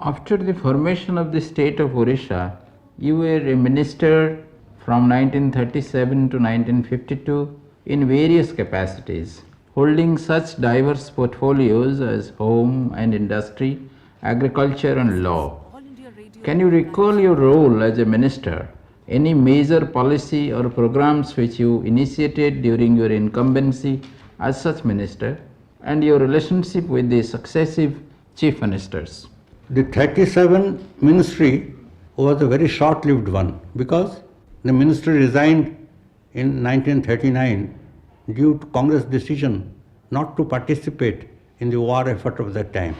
After the formation of the state of Orissa, you were a minister from 1937 to 1952 in various capacities, holding such diverse portfolios as home and industry, agriculture, and law. Can you recall your role as a minister? Any major policy or programs which you initiated during your incumbency as such minister, and your relationship with the successive chief ministers? The 37 ministry was a very short-lived one because the ministry resigned in 1939 due to Congress decision not to participate in the war effort of that time.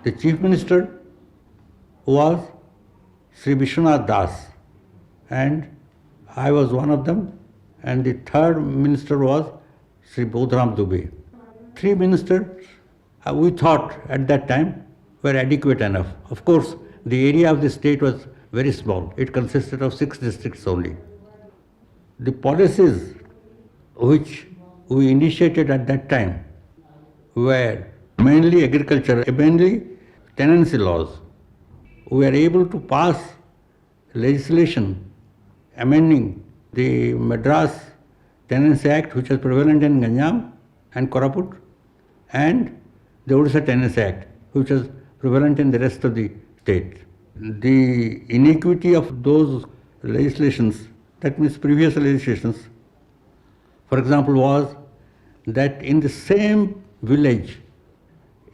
The chief minister was Sri Vishwanath Das, and I was one of them, and the third minister was Sri Bodhram Dubey. Three ministers, we thought at that time, were adequate enough. Of course, the area of the state was very small. It consisted of 6 districts only. The policies which we initiated at that time were mainly agriculture, mainly tenancy laws. We were able to pass legislation amending the Madras Tenancy Act, which was prevalent in Ganjam and Koraput, and the Odisha Tenancy Act, which was prevalent in the rest of the state. The iniquity of those legislations, that means previous legislations, for example, was that in the same village,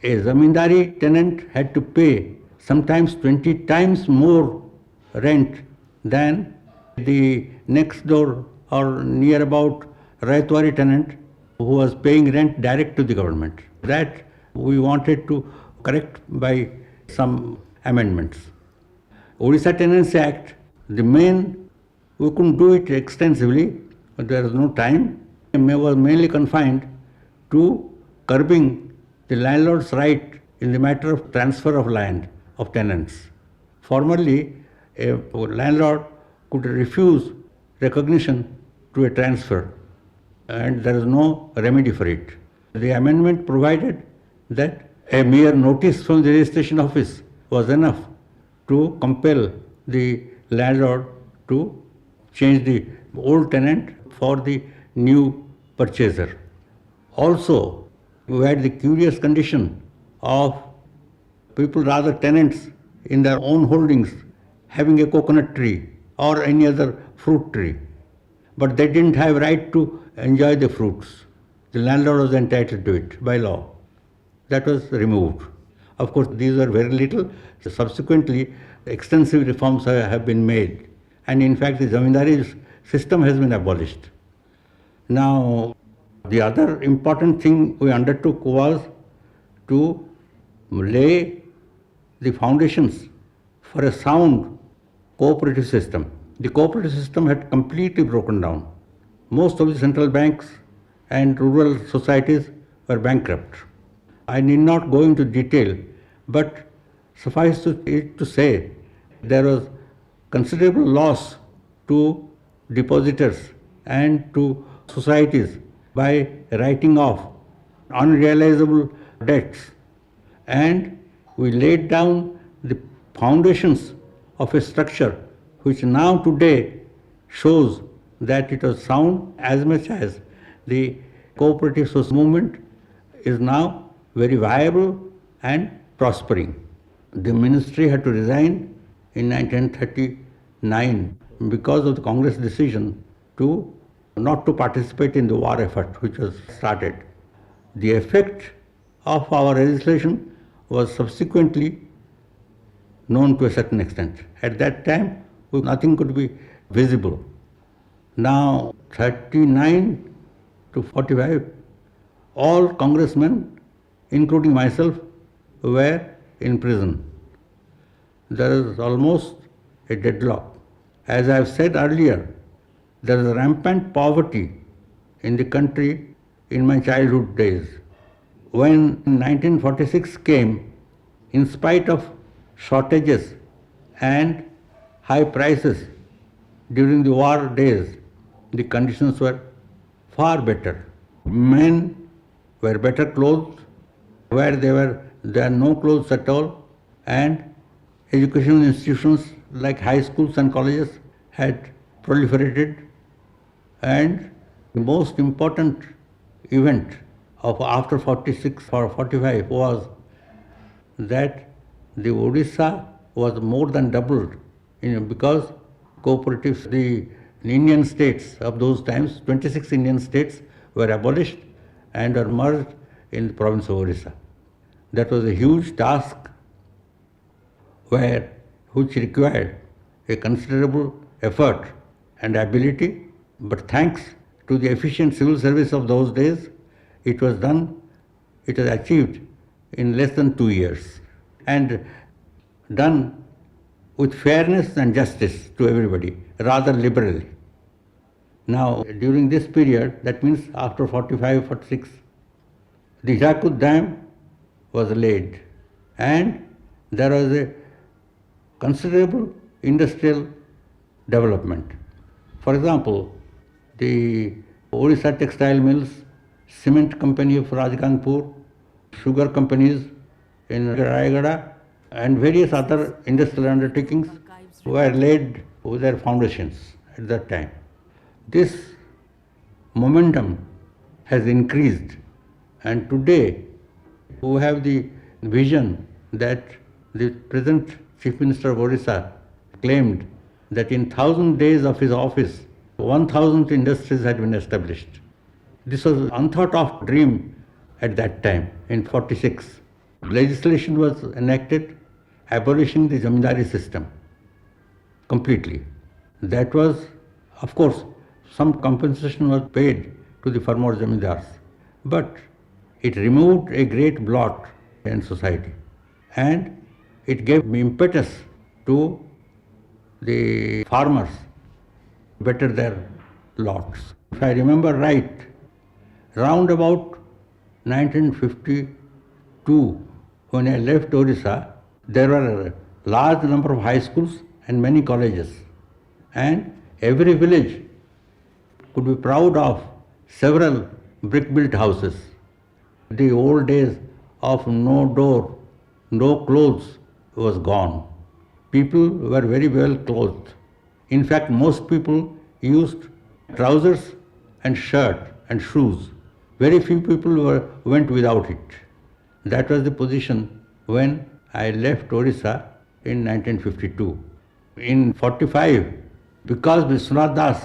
a zamindari tenant had to pay sometimes 20 times more rent than the next door or near about Raitwari tenant who was paying rent direct to the government. That we wanted to correct by some amendments. Odisha Tenancy Act, we couldn't do it extensively, but there was no time. It was mainly confined to curbing the landlord's right in the matter of transfer of land of tenants. Formerly, a landlord could refuse recognition to a transfer, and there is no remedy for it. The amendment provided that a mere notice from the registration office was enough to compel the landlord to change the old tenant for the new purchaser. Also, we had the curious condition of people, rather tenants in their own holdings, having a coconut tree or any other fruit tree, but they didn't have right to enjoy the fruits. The landlord was entitled to it by law. That was removed. Of course, these were very little. Subsequently, extensive reforms have been made, and in fact, the zamindari system has been abolished. Now, the other important thing we undertook was to lay the foundations for a sound cooperative system. The cooperative system had completely broken down. Most of the central banks and rural societies were bankrupt. I need not go into detail, but suffice it to say there was considerable loss to depositors and to societies by writing off unrealizable debts, and we laid down the foundations of a structure which now today shows that it was sound as much as the cooperative social movement is now very viable and prospering. The ministry had to resign in 1939 because of the Congress decision not to participate in the war effort which was started. The effect of our legislation was subsequently known to a certain extent. At that time, nothing could be visible. Now, 39 to 45, all congressmen, including myself, were in prison. There is almost a deadlock. As I have said earlier, there is rampant poverty in the country in my childhood days. When 1946 came, in spite of shortages and high prices during the war days, the conditions were far better. Men were better clothed. Where there were no clothes at all, and educational institutions like high schools and colleges had proliferated, and the most important event of after 46 or 45 was that the Odisha was more than doubled because cooperatives, the Indian states of those times, 26 Indian states were abolished and were merged in the province of Odisha. That was a huge task which required a considerable effort and ability, but thanks to the efficient civil service of those days, it was achieved in less than 2 years and done with fairness and justice to everybody, rather liberally. Now, during this period, that means after 45, 46, the Hirakud Dam was laid and there was a considerable industrial development. For example, the Odisha textile mills, cement company of Rajgangpur, sugar companies in Rayagada, and various other industrial undertakings were laid with their foundations at that time. This momentum has increased, and today we have the vision that the present Chief Minister of Odisha claimed that in 1,000 days of his office, 1,000 industries had been established. This was an unthought of dream at that time in 46. Legislation was enacted abolishing the Zamindari system completely. That was, of course, some compensation was paid to the farmer Zamindars, but it removed a great blot in society and it gave impetus to the farmers to better their lots. If I remember right, round about 1952, when I left Odisha, there were a large number of high schools and many colleges. And every village could be proud of several brick-built houses. The old days of no door, no clothes was gone. People were very well clothed. In fact, most people used trousers and shirt and shoes. Very few people went without it. That was the position when I left Odisha in 1952. In 45, because Vishwanath Das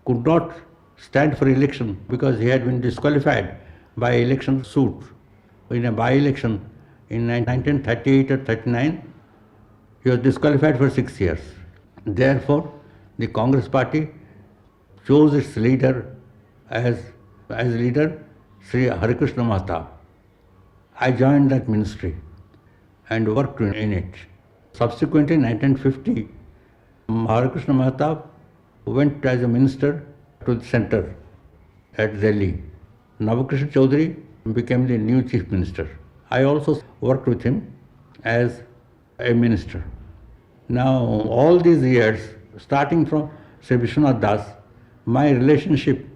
could not stand for election because he had been disqualified by election suit in a by-election in 1938 or 39, he was disqualified for 6 years. Therefore, the Congress party chose its leader as leader Sri Harikrishna Mahatab. I joined that ministry and worked in it. Subsequently, in 1950, Harikrishna Mahatab went as a minister to the center at Delhi. Navakrishna Chaudhary became the new chief minister. I also worked with him as a minister. Now, all these years, starting from Sri Vishwanath Das, my relationship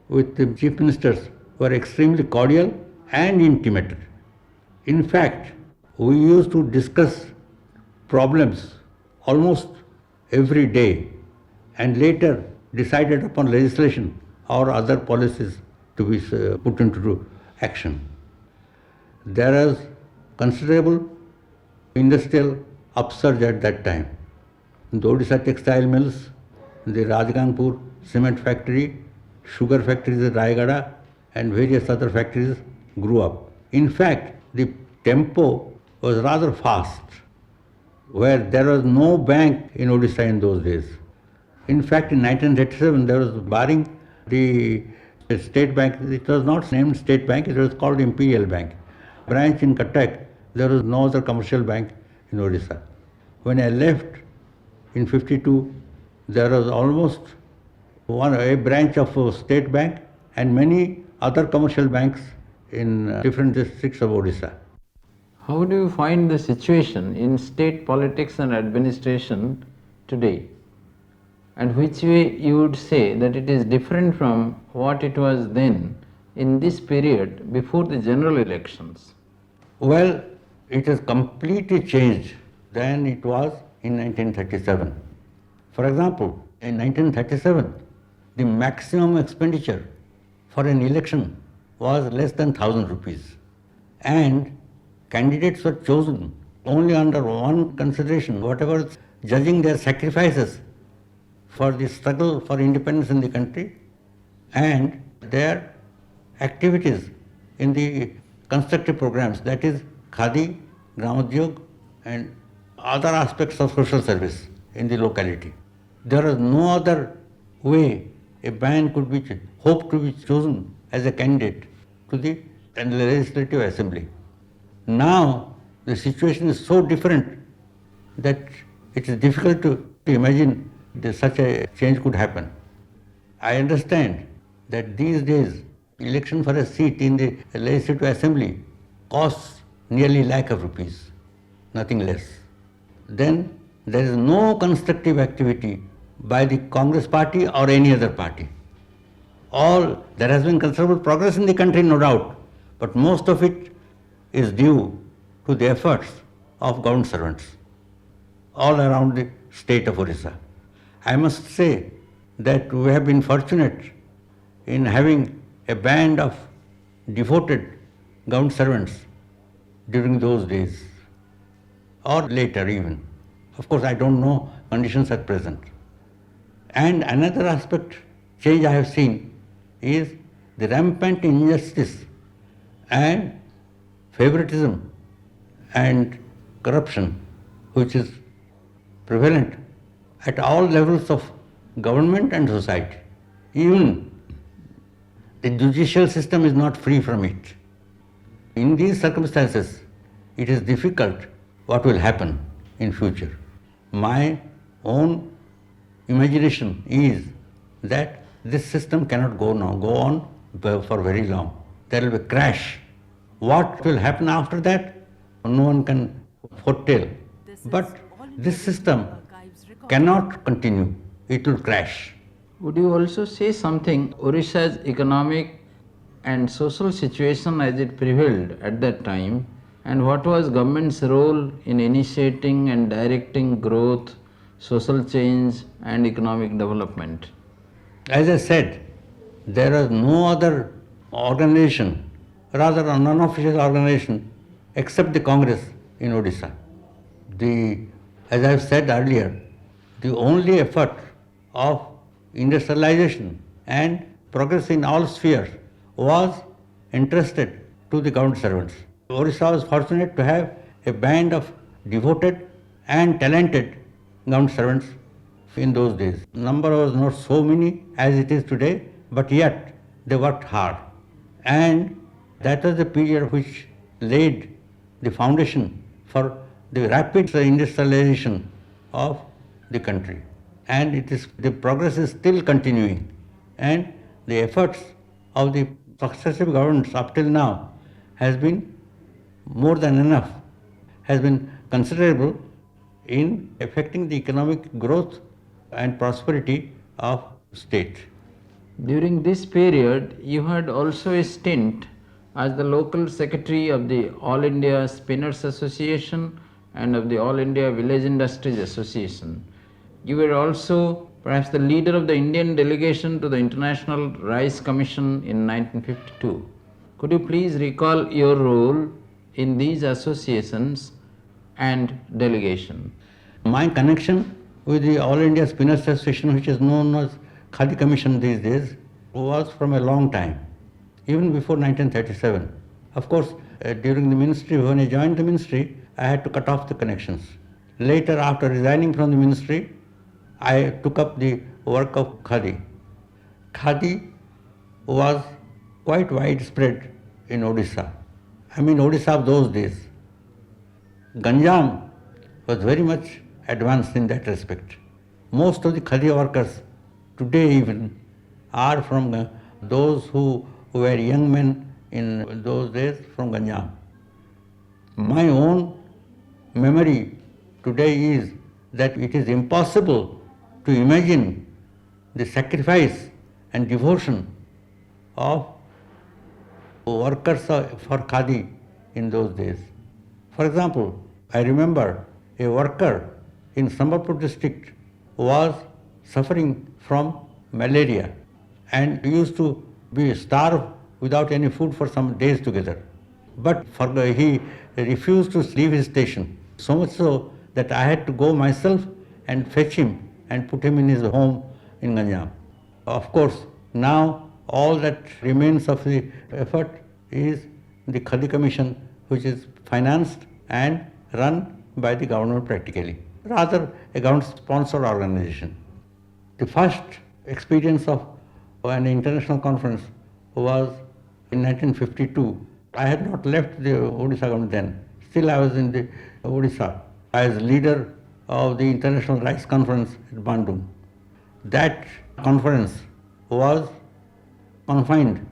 with the chief ministers were extremely cordial and intimate. In fact, we used to discuss problems almost every day and later decided upon legislation or other policies to be put into action. There was considerable industrial upsurge at that time. The Odisha textile mills, the Rajgangpur cement factory, sugar factories at Rayagada and various other factories grew up. In fact, the tempo was rather fast, where there was no bank in Odisha in those days. In fact, in 1937, there was, barring the State Bank, it was not named State Bank, it was called Imperial Bank. Branch in Cuttack, there was no other commercial bank in Odisha. When I left in 52, there was almost a branch of State Bank and many other commercial banks in different districts of Odisha. How do you find the situation in state politics and administration today? And which way you would say that it is different from what it was then in this period before the general elections? Well, it has completely changed than it was in 1937. For example, in 1937, the maximum expenditure for an election was less than 1000 rupees. And candidates were chosen only under one consideration, whatever judging their sacrifices for the struggle for independence in the country and their activities in the constructive programs, that is Khadi, Gramodyog and other aspects of social service in the locality. There is no other way a band could be hoped to be chosen as a candidate to the legislative assembly. Now the situation is so different that it is difficult to imagine that such a change could happen. I understand that these days election for a seat in the legislative assembly costs nearly lakh of rupees, nothing less. Then there is no constructive activity by the Congress party or any other party. There has been considerable progress in the country, no doubt, but most of it is due to the efforts of government servants all around the state of Orissa. I must say that we have been fortunate in having a band of devoted government servants during those days, or later even. Of course, I don't know conditions at present. And another aspect, change I have seen, is the rampant injustice and favoritism and corruption which is prevalent at all levels of government and society. Even the judicial system is not free from it. In these circumstances, it is difficult what will happen in future. My own imagination is that this system cannot go on for very long. There will be a crash. What will happen after that, no one can foretell. But this system cannot continue. It will crash. Would you also say something, Odisha's economic and social situation as it prevailed at that time, and what was government's role in initiating and directing growth, social change and economic development? As I said, there is no other organization, rather a non-official organization, except the Congress in Odisha. As I have said earlier, the only effort of industrialization and progress in all spheres was entrusted to the government servants. Odisha was fortunate to have a band of devoted and talented government servants in those days. Number was not so many as it is today, but yet they worked hard. And that was the period which laid the foundation for the rapid industrialization of the country. And the progress is still continuing. And the efforts of the successive governments up till now has been more than enough, has been considerable in affecting the economic growth and prosperity of state. During this period, you had also a stint as the local secretary of the All India Spinners Association and of the All India Village Industries Association. You were also perhaps the leader of the Indian delegation to the International Rice Commission in 1952. Could you please recall your role in these associations and delegation? My connection with the All India Spinners Association, which is known as Khadi Commission these days, was from a long time, even before 1937. Of course, during the ministry, when I joined the ministry, I had to cut off the connections. Later, after resigning from the ministry, I took up the work of Khadi. Khadi was quite widespread in Odisha. I mean, Odisha of those days. Ganjam was very much advanced in that respect. Most of the Khadi workers today even are from those who were young men in those days from Ganjam. My own memory today is that it is impossible to imagine the sacrifice and devotion of workers for Khadi in those days. For example, I remember a worker in Sambalpur district was suffering from malaria and used to be starved without any food for some days together. But he refused to leave his station, so much so that I had to go myself and fetch him and put him in his home in Ganjam. Of course, now all that remains of the effort is the Khadi Commission, which is financed and run by the government practically, rather a government-sponsored organization. The first experience of an international conference was in 1952. I had not left the Odisha government then. Still I was in the Odisha as leader of the International Rice Conference at Bandung. That conference was confined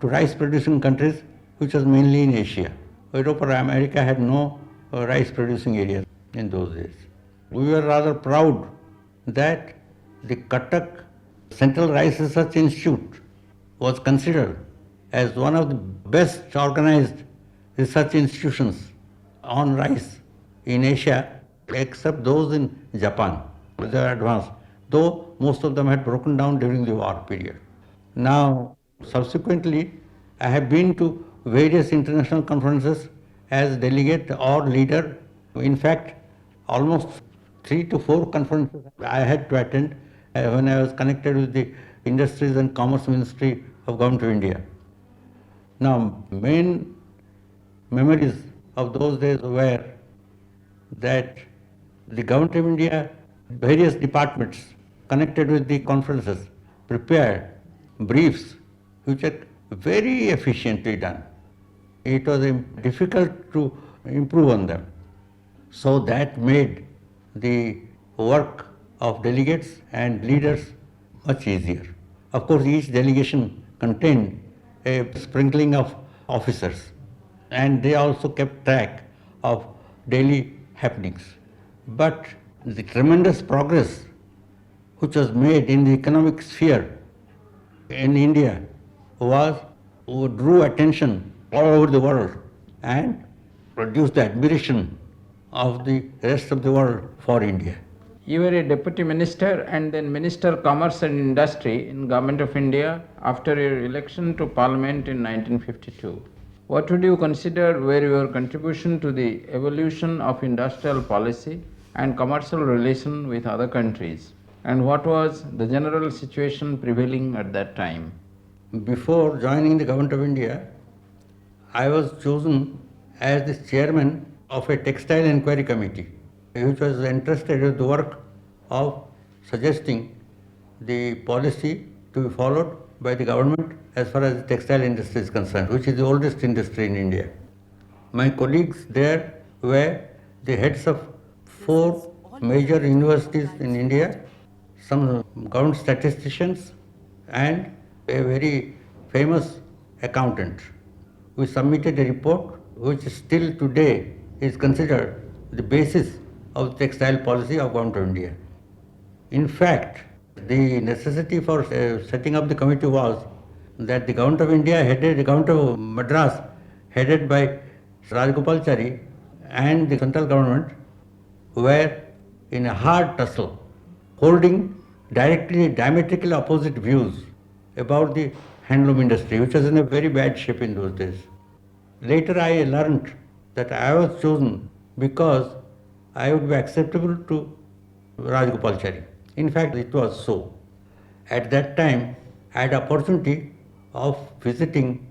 to rice producing countries, which was mainly in Asia. Europe or America had no rice producing areas in those days. We were rather proud that the Cuttack Central Rice Research Institute was considered as one of the best organized research institutions on rice in Asia, except those in Japan. They are advanced, though most of them had broken down during the war period. Now, subsequently, I have been to various international conferences as delegate or leader. In fact, almost 3 to 4 conferences I had to attend when I was connected with the Industries and Commerce Ministry of Government of India. Now, main memories of those days were that the Government of India, various departments connected with the conferences, prepared briefs which are very efficiently done. It was difficult to improve on them. So that made the work of delegates and leaders much easier. Of course, each delegation contained a sprinkling of officers, and they also kept track of daily happenings. But the tremendous progress which was made in the economic sphere in India drew attention all over the world and produced the admiration of the rest of the world for India. You were a deputy minister and then Minister Commerce and Industry in Government of India after your election to Parliament in 1952. What would you consider were your contribution to the evolution of industrial policy and commercial relation with other countries? And what was the general situation prevailing at that time? Before joining the Government of India, I was chosen as the chairman of a textile inquiry committee, which was entrusted with the work of suggesting the policy to be followed by the government as far as the textile industry is concerned, which is the oldest industry in India. My colleagues there were the heads of 4 major universities in India, some government statisticians, and a very famous accountant. We submitted a report which still today is considered the basis of the textile policy of Government of India. In fact, the necessity for setting up the committee was that the Government of India the Government of Madras headed by Rajagopalachari and the central government were in a hard tussle, holding diametrically opposite views about the handloom industry, which was in a very bad shape in those days. Later I learned that I was chosen because I would be acceptable to Rajagopalachari. In fact, it was so. At that time, I had opportunity of visiting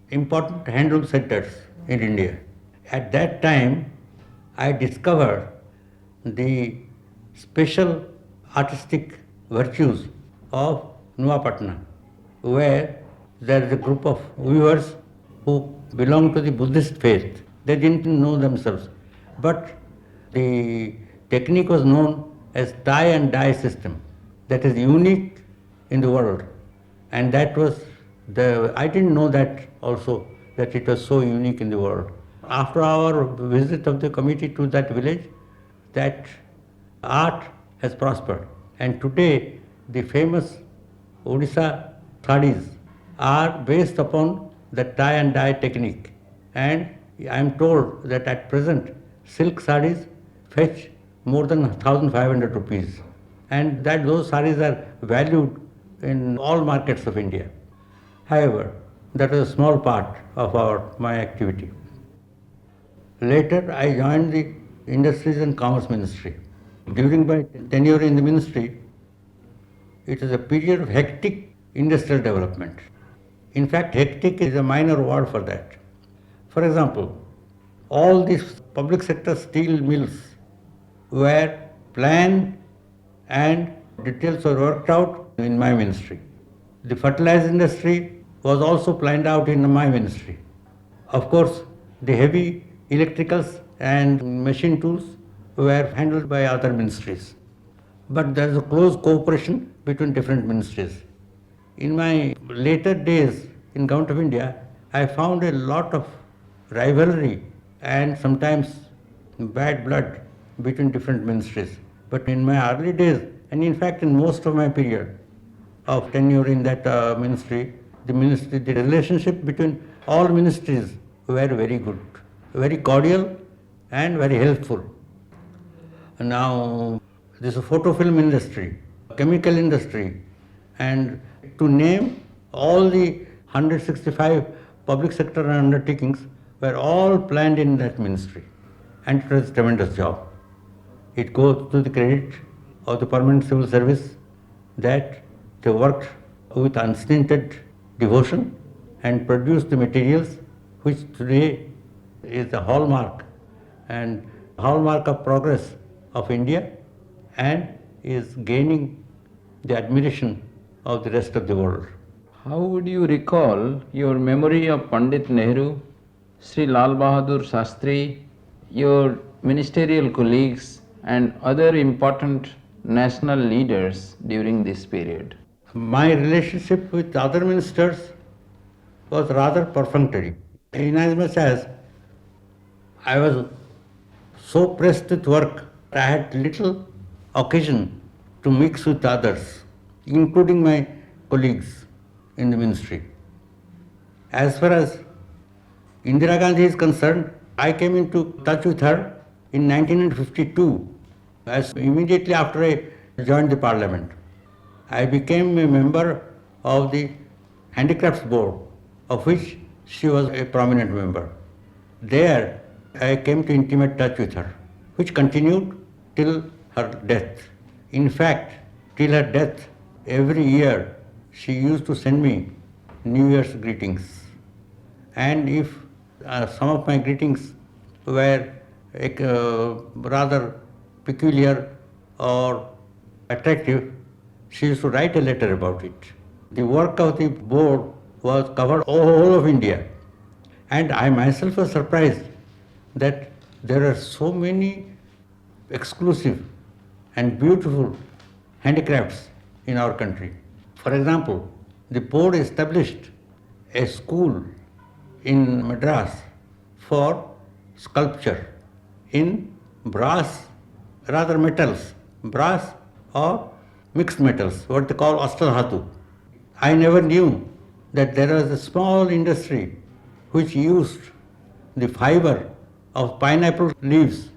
important handloom centers in India. At that time, I discovered the special artistic virtues of Nuapatna, where there is a group of weavers who belong to the Buddhist faith. They didn't know themselves, but the technique was known as tie and dye system that is unique in the world, and that was I didn't know that also, that it was so unique in the world. After our visit of the committee to that village, that art has prospered, and today the famous Odisha sarees are based upon the tie and dye technique, and I am told that at present silk sarees fetch more than 1,500 rupees, and that those sarees are valued in all markets of India. However, that is a small part of my activity. Later, I joined the Industries and Commerce Ministry. During my tenure in the ministry, it is a period of hectic industrial development. In fact, hectic is a minor word for that. For example, all these public sector steel mills were planned and details were worked out in my ministry. The fertilizer industry was also planned out in my ministry. Of course, the heavy electricals and machine tools were handled by other ministries. But there is a close cooperation between different ministries. In my later days in Government of India, I found a lot of rivalry and sometimes bad blood between different ministries. But in my early days, and in fact in most of my period of tenure in that ministry, the relationship between all ministries were very good, very cordial and very helpful. Now, this is photo film industry, chemical industry, and to name all the 165 public sector undertakings were all planned in that ministry, and it was a tremendous job. It goes to the credit of the Permanent Civil Service that they worked with unstinted devotion and produced the materials which today is the hallmark of progress of India and is gaining the admiration of the rest of the world. How would you recall your memory of Pandit Nehru, Sri Lal Bahadur Shastri, your ministerial colleagues and other important national leaders during this period? My relationship with other ministers was rather perfunctory, inasmuch as I was so pressed with work, I had little occasion to mix with others, including my colleagues in the ministry. As far as Indira Gandhi is concerned, I came into touch with her in 1952, as immediately after I joined the parliament. I became a member of the Handicrafts Board, of which she was a prominent member. There, I came to intimate touch with her, which continued till her death. In fact, till her death, every year she used to send me New Year's greetings. And if some of my greetings were rather peculiar or attractive, she used to write a letter about it. The work of the board was covered all of India. And I myself was surprised that there are so many exclusive and beautiful handicrafts in our country. For example, the board established a school in Madras for sculpture in brass, rather metals, brass or mixed metals, what they call Asthadhatu. I never knew that there was a small industry which used the fiber of pineapple leaves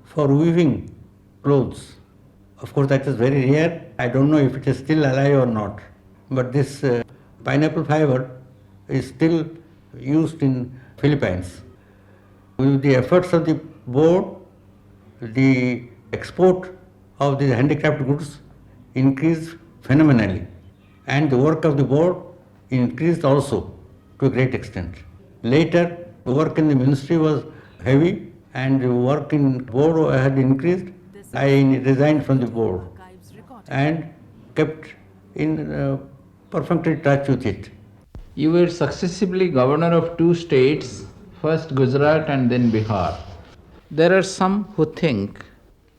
for weaving clothes. Of course, that is very rare. I don't know if it is still alive or not. But this pineapple fiber is still used in Philippines. With the efforts of the board, the export of the handicraft goods increased phenomenally, and the work of the board increased also to a great extent. Later, the work in the ministry was heavy and the work in board had increased. I resigned from the board and kept in perfunctory touch with it. You were successively governor of two states, first Gujarat and then Bihar. There are some who think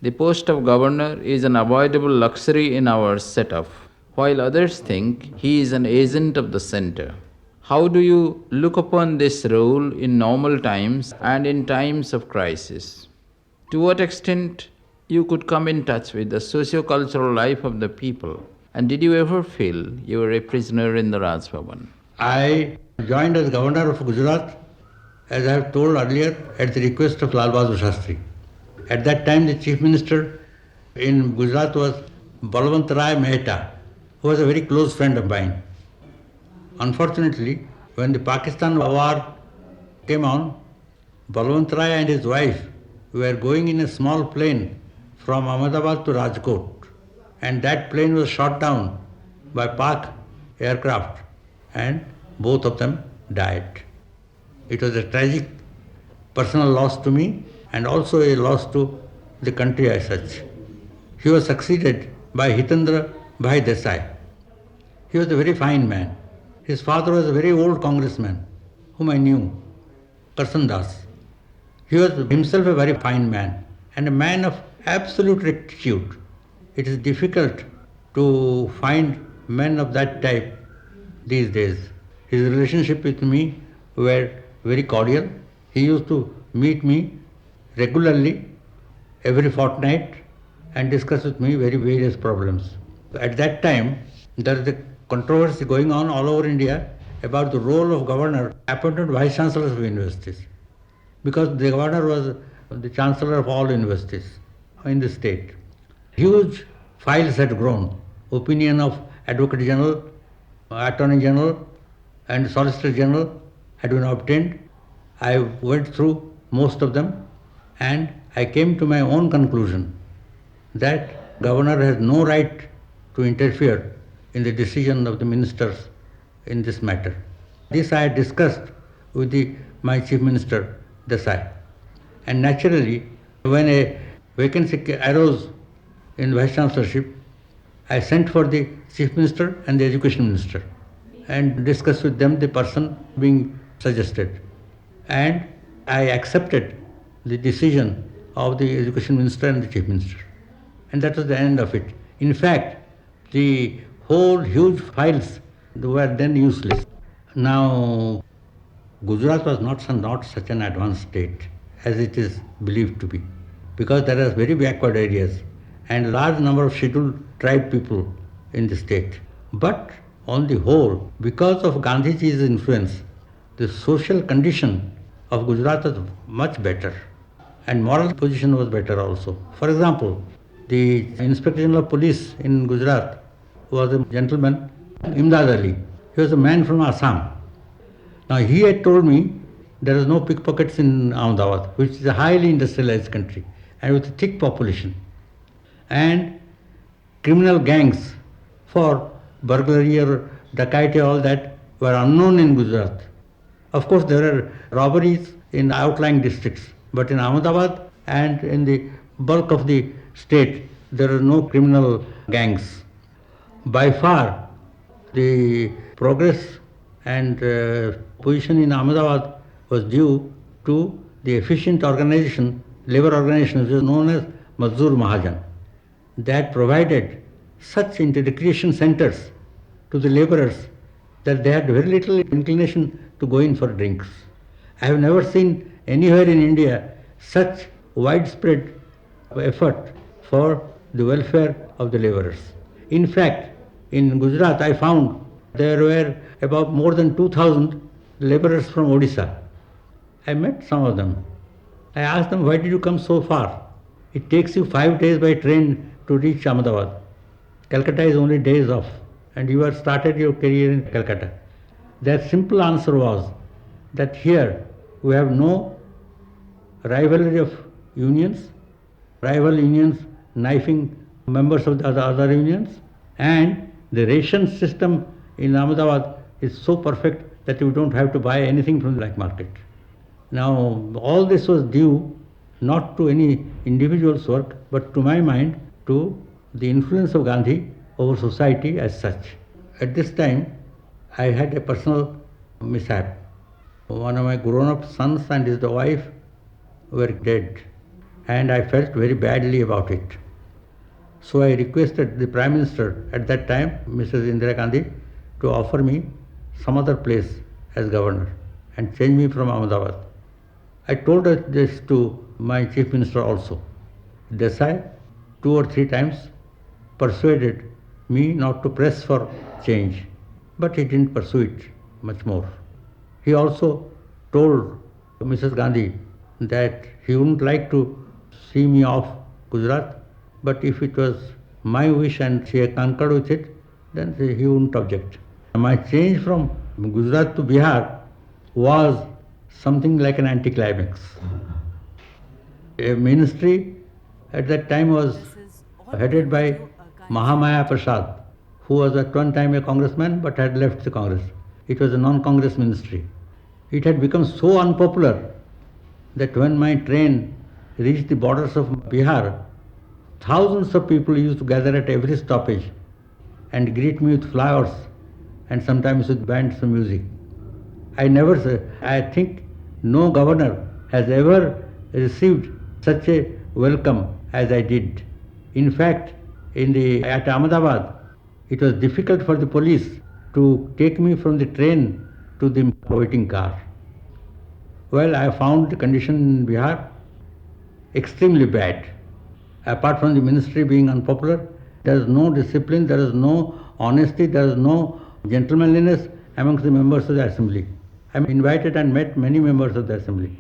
the post of governor is an avoidable luxury in our setup, while others think he is an agent of the center. How do you look upon this role in normal times and in times of crisis? To what extent you could come in touch with the socio-cultural life of the people, and did you ever feel you were a prisoner in the Raj Bhavan? I joined as governor of Gujarat as I have told earlier, at the request of Lal Bahadur Shastri. At that time, the Chief Minister in Gujarat was Balwant Rai Mehta, who was a very close friend of mine. Unfortunately, when the Pakistan war came on, Balwant Rai and his wife were going in a small plane from Ahmedabad to Rajkot, and that plane was shot down by Pak aircraft, and both of them died. It was a tragic personal loss to me and also a loss to the country as such. He was succeeded by Hitendra Bhai Desai. He was a very fine man. His father was a very old congressman whom I knew, Karsan Das. He was himself a very fine man and a man of absolute rectitude. It is difficult to find men of that type these days. His relationship with me were very cordial. He used to meet me regularly every fortnight and discuss with me very various problems. At that time, there is a controversy going on all over India about the role of governor appointed vice chancellors of universities, because the governor was the chancellor of all universities in the state. Huge files had grown. Opinion of Advocate General, Attorney General and Solicitor General had been obtained. I went through most of them and I came to my own conclusion that governor has no right to interfere in the decision of the ministers in this matter. This I had discussed with my Chief Minister Desai. And naturally, when a vacancy arose in Vice Chancellorship, I sent for the Chief Minister and the Education Minister and discussed with them the person being suggested. And I accepted the decision of the Education Minister and the Chief Minister. And that was the end of it. In fact, the whole huge files were then useless. Now, Gujarat was not such an advanced state as it is believed to be, because there are very backward areas and large number of scheduled tribe people in the state. But on the whole, because of Gandhiji's influence, the social condition of Gujarat was much better and moral position was better also. For example, the Inspector General of Police in Gujarat was a gentleman, Imdad Ali. He was a man from Assam. Now he had told me there is no pickpockets in Ahmedabad, which is a highly industrialized country and with a thick population. And criminal gangs for burglary or dacoity, all that were unknown in Gujarat. Of course, there are robberies in outlying districts, but in Ahmedabad and in the bulk of the state, there are no criminal gangs. By far, the progress and position in Ahmedabad was due to the efficient organization, labor organization, which is known as Mazdoor Mahajan, that provided such recreation centers to the laborers that they had very little inclination to go in for drinks. I have never seen anywhere in India such widespread effort for the welfare of the laborers. In fact, in Gujarat I found there were about more than 2,000 laborers from Odisha. I met some of them. I asked them, why did you come so far? It takes you 5 days by train to reach Ahmedabad. Calcutta is only days off, and you have started your career in Calcutta. Their simple answer was that here we have no rivalry of unions, rival unions knifing members of the other unions, and the ration system in Ahmedabad is so perfect that you don't have to buy anything from the black market. Now, all this was due not to any individual's work, but to my mind, to the influence of Gandhi over society as such. At this time, I had a personal mishap. One of my grown-up sons and his wife were dead, and I felt very badly about it. So I requested the Prime Minister at that time, Mrs. Indira Gandhi, to offer me some other place as governor and change me from Ahmedabad. I told this to my Chief Minister also. Desai 2 or 3 times persuaded me not to press for change, but he didn't pursue it much more. He also told Mrs. Gandhi that he wouldn't like to see me off Gujarat, but if it was my wish and she concurred with it, then he wouldn't object. My change from Gujarat to Bihar was something like an anticlimax. A ministry at that time was headed by Mahamaya Prasad, who was at one time a congressman but had left the Congress. It was a non-Congress ministry. It had become so unpopular that when my train reached the borders of Bihar, thousands of people used to gather at every stoppage and greet me with flowers and sometimes with bands of music. I think no governor has ever received such a welcome as I did. In fact, at Ahmedabad, it was difficult for the police to take me from the train to the waiting car. Well, I found the condition in Bihar extremely bad. Apart from the ministry being unpopular, there is no discipline, there is no honesty, there is no gentlemanliness amongst the members of the assembly. I am invited and met many members of the assembly.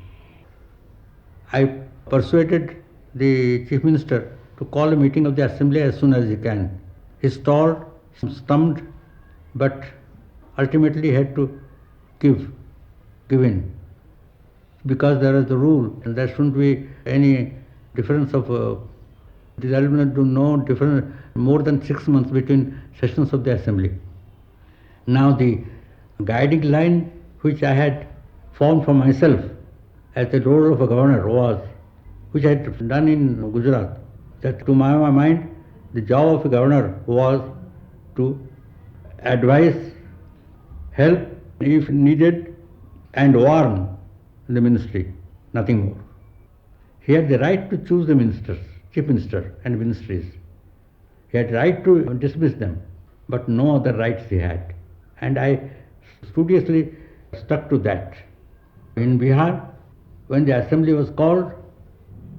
I persuaded the chief minister to call a meeting of the assembly as soon as he can. He stalled, stumped, but ultimately had to give in. Because there is the rule, and there shouldn't be any difference of there will be no difference more than 6 months between sessions of the assembly. Now the guiding line which I had formed for myself as the role of a governor was, which I had done in Gujarat, that to my mind the job of a governor was to advise, help if needed, and warn the ministry, nothing more. He had the right to choose the ministers, chief minister and ministries. He had the right to dismiss them, but no other rights he had. And I studiously stuck to that. In Bihar, when the assembly was called,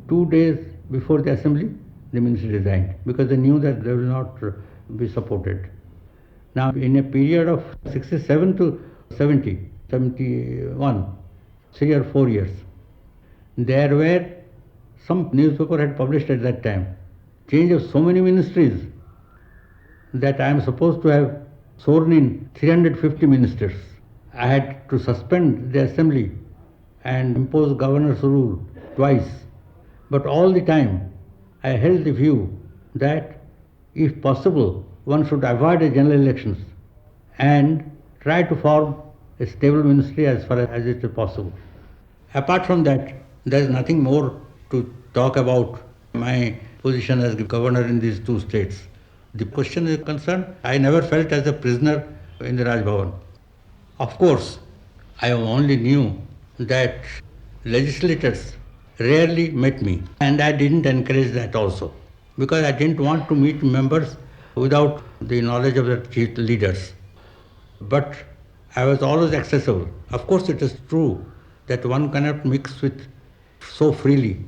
2 days before the assembly, the ministry resigned because they knew that they will not be supported. Now, in a period of 67 to 70, 71, 3 or 4 years, there were, some newspaper had published at that time, change of so many ministries that I am supposed to have sworn in 350 ministers. I had to suspend the assembly and impose governor's rule twice. But all the time, I held the view that if possible, one should avoid the general elections and try to form a stable ministry as far as it is possible. Apart from that, there is nothing more to talk about my position as governor in these two states. The question is concerned, I never felt as a prisoner in the Raj Bhavan. Of course, I only knew that legislators rarely met me, and I didn't encourage that also, because I didn't want to meet members without the knowledge of the chief leaders. But I was always accessible. Of course, it is true that one cannot mix with so freely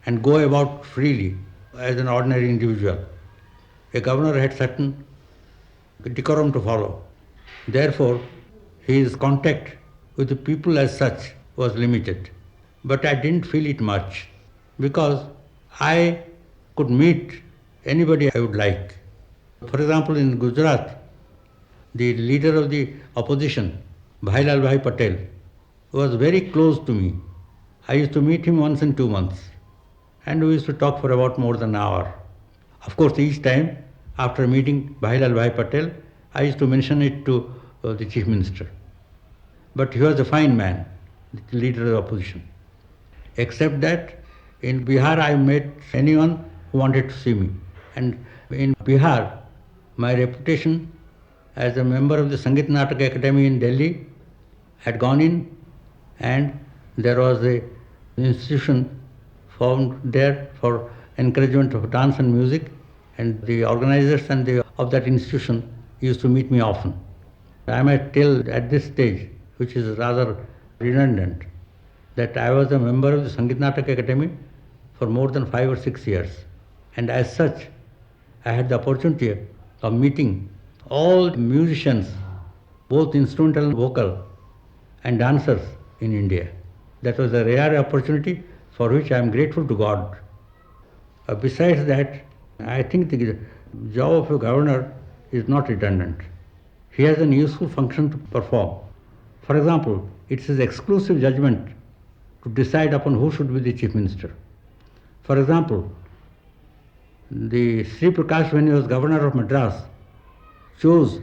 and go about freely as an ordinary individual. A governor had certain decorum to follow. Therefore, his contact with the people as such was limited. But I didn't feel it much because I could meet anybody I would like. For example, in Gujarat, the leader of the opposition, Bhai Lal Bhai Patel, was very close to me. I used to meet him once in 2 months, and we used to talk for about more than an hour. Of course, each time after meeting Bhai Lal Bhai Patel, I used to mention it to the chief minister. But he was a fine man, the leader of the opposition. Except that in Bihar I met anyone who wanted to see me. And in Bihar, my reputation as a member of the Sangeet Natak Academy in Delhi had gone in, and there was an institution formed there for encouragement of dance and music, and the organizers of that institution used to meet me often. I might tell at this stage, which is rather redundant, that I was a member of the Sangeet Natak Academy for more than 5 or 6 years. And as such, I had the opportunity of meeting all musicians, both instrumental and vocal, and dancers in India. That was a rare opportunity for which I am grateful to God. Besides that, I think the job of a governor is not redundant. He has an useful function to perform. For example, it's his exclusive judgment to decide upon who should be the chief minister. For example, the Sri Prakash, when he was governor of Madras, chose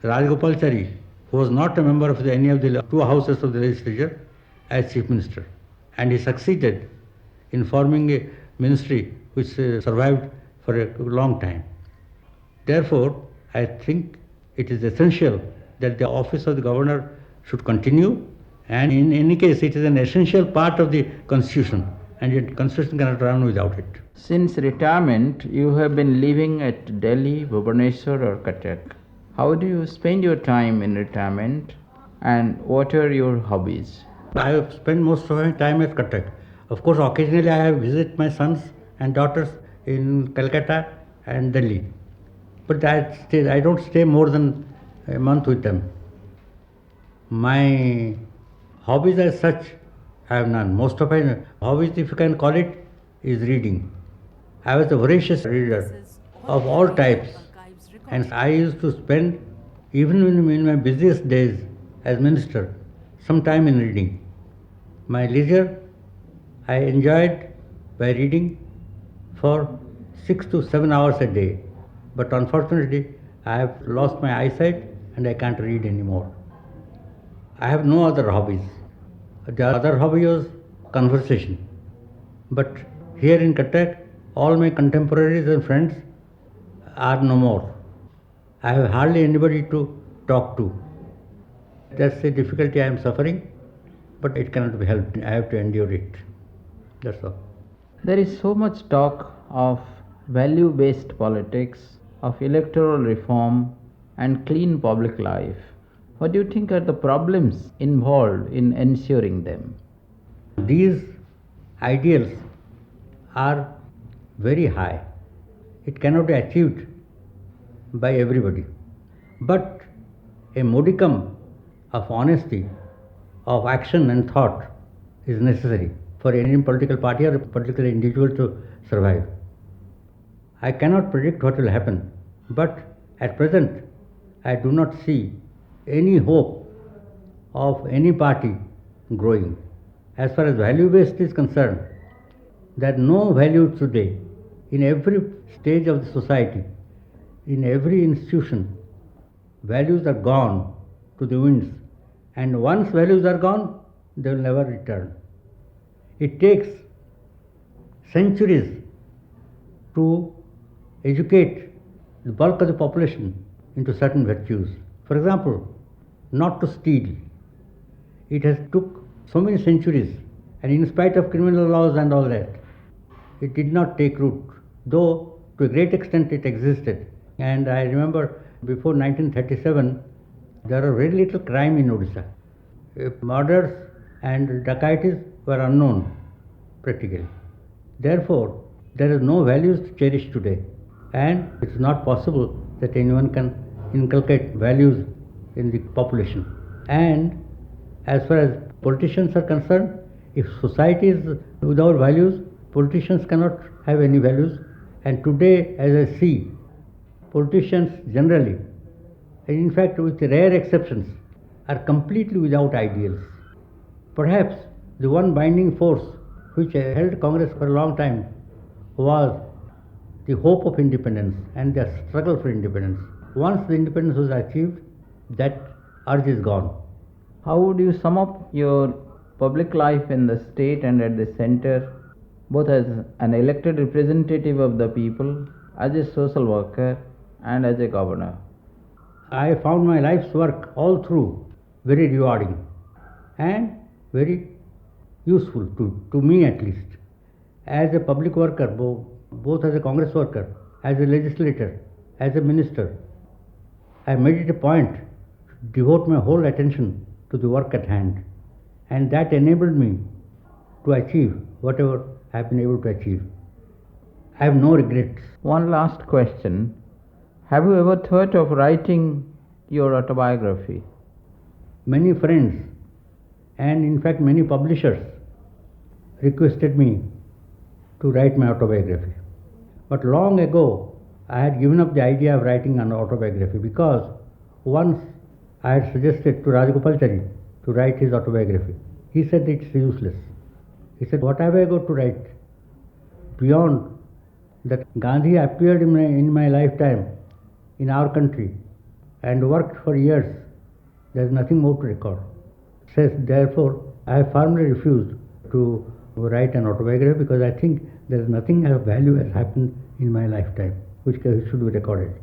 Rajagopalachari, who was not a member of any of the two houses of the legislature, as chief minister. And he succeeded in forming a ministry which survived for a long time. Therefore, I think it is essential that the office of the governor should continue, and in any case, it is an essential part of the constitution, and the constitution cannot run without it. Since retirement, you have been living at Delhi, Bhubaneswar, or Cuttack. How do you spend your time in retirement, and what are your hobbies? I have spent most of my time at Cuttack. Of course, occasionally I have visited my sons and daughters in Calcutta and Delhi. But I don't stay more than a month with them. My hobbies as such, I have none. Most of my hobbies, if you can call it, is reading. I was a voracious reader of all types, and I used to spend, even in my busiest days as minister, some time in reading. My leisure I enjoyed by reading for 6 to 7 hours a day. But unfortunately, I have lost my eyesight and I can't read anymore. I have no other hobbies. The other hobby was conversation. But here in Cuttack, all my contemporaries and friends are no more. I have hardly anybody to talk to. That's the difficulty I am suffering, but it cannot be helped. I have to endure it. That's all. There is so much talk of value-based politics, of electoral reform and clean public life. What do you think are the problems involved in ensuring them? These ideals are very high. It cannot be achieved by everybody. But a modicum of honesty, of action and thought is necessary for any political party or a particular individual to survive. I cannot predict what will happen, but at present I do not see any hope of any party growing. As far as value-based is concerned, there are no values today in every stage of the society, in every institution. Values are gone to the winds, and once values are gone, they will never return. It takes centuries to educate the bulk of the population into certain virtues. For example, not to steal. It has took so many centuries, and in spite of criminal laws and all that, it did not take root, though to a great extent it existed. And I remember before 1937, there was very little crime in Odisha. Murders and dacoities were unknown practically. Therefore, there is no values to cherish today, and it's not possible that anyone can inculcate values in the population. And as far as politicians are concerned, if society is without values, politicians cannot have any values. And today, as I see, politicians generally, and in fact with rare exceptions, are completely without ideals. Perhaps the one binding force which held Congress for a long time was the hope of independence and the struggle for independence. Once the independence was achieved, that urge is gone. How would you sum up your public life in the state and at the center, both as an elected representative of the people, as a social worker, and as a governor? I found my life's work all through very rewarding and very useful to me at least. As a public worker, both as a Congress worker, as a legislator, as a minister, I made it a point to devote my whole attention to the work at hand, and that enabled me to achieve whatever I have been able to achieve. I have no regrets. One last question. Have you ever thought of writing your autobiography? Many friends and in fact many publishers requested me to write my autobiography. But long ago, I had given up the idea of writing an autobiography because once I had suggested to Rajagopalachari to write his autobiography. He said it's useless. He said, what have I got to write? Beyond that, Gandhi appeared in my lifetime in our country and worked for years. There is nothing more to record. Says, therefore, I have firmly refused to write an autobiography because I think there is nothing of value has happened in my lifetime which should be recorded.